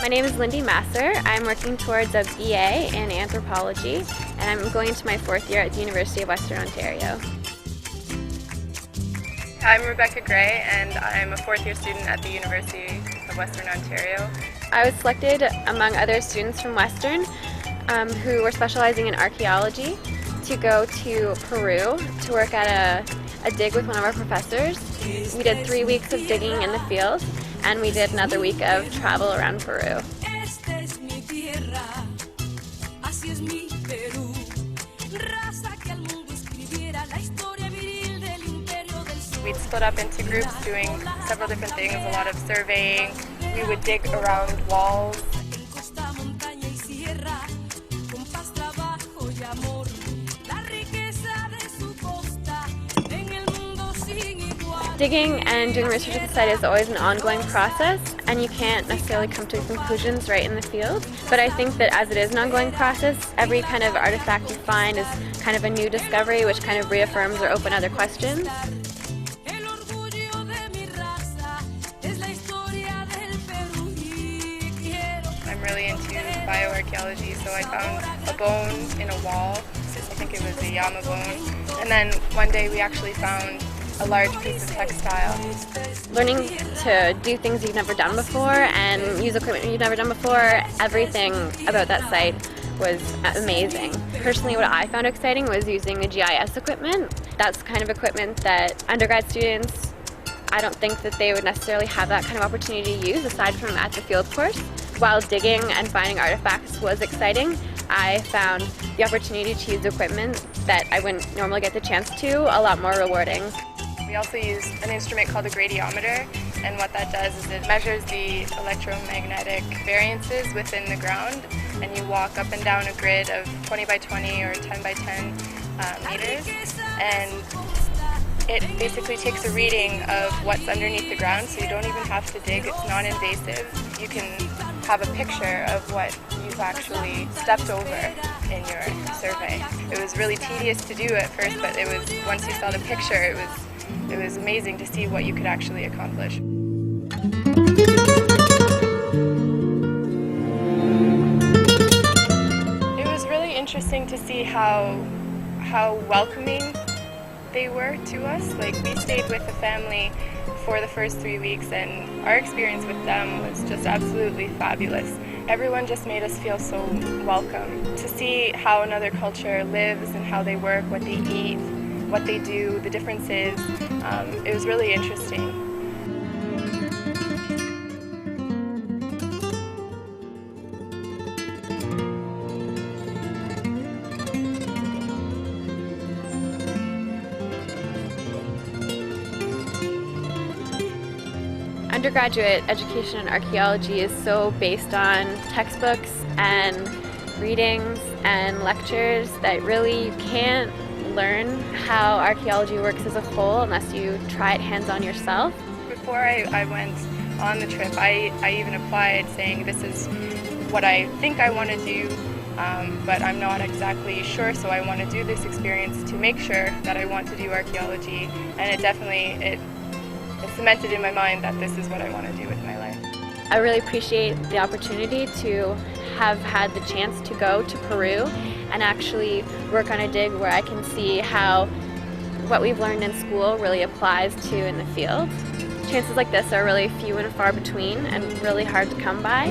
My name is Lindy Masser. I'm working towards a BA in anthropology, and I'm going into my 4th year at the University of Western Ontario. I'm Rebecca Gray, and I'm a 4th year student at the University of Western Ontario. I was selected among other students from Western who were specializing in archaeology to go to Peru to work at a dig with one of our professors. We did 3 weeks of digging in the field, and we did another week of travel around Peru. We'd split up into groups doing several different things, a lot of surveying. We would dig around walls. Digging and doing research at the site is always an ongoing process, and you can't necessarily come to conclusions right in the field. But I think that as it is an ongoing process, every kind of artifact you find is kind of a new discovery, which kind of reaffirms or opens other questions. I'm really into bioarchaeology, so I found a bone in a wall. I think it was a llama bone. And then one day we actually found a large piece of textile. Learning to do things you've never done before and use equipment you've never done before, everything about that site was amazing. Personally, what I found exciting was using the GIS equipment. That's kind of equipment that undergrad students, I don't think that they would necessarily have that kind of opportunity to use aside from at the field course. While digging and finding artifacts was exciting, I found the opportunity to use equipment that I wouldn't normally get the chance to a lot more rewarding. We also use an instrument called a gradiometer, and what that does is it measures the electromagnetic variances within the ground, and you walk up and down a grid of 20 by 20 or 10 by 10 meters, and it basically takes a reading of what's underneath the ground, so you don't even have to dig. It's non-invasive. You can have a picture of what you've actually stepped over in your survey. It was really tedious to do at first, but it was, once you saw the picture, it was amazing to see what you could actually accomplish. It was really interesting to see how welcoming they were to us. Like, we stayed with the family for the first 3 weeks, and our experience with them was just absolutely fabulous. Everyone just made us feel so welcome. To see how another culture lives and how they work, what they eat, what they do, the differences, it was really interesting. Undergraduate education in archaeology is so based on textbooks and readings and lectures that really you can't learn how archaeology works as a whole unless you try it hands-on yourself. Before I went on the trip, I even applied saying this is what I think I want to do, but I'm not exactly sure, so I want to do this experience to make sure that I want to do archaeology, and it definitely cemented in my mind that this is what I want to do with my life. I really appreciate the opportunity to have had the chance to go to Peru and actually work on a dig where I can see how what we've learned in school really applies to in the field. Chances like this are really few and far between and really hard to come by.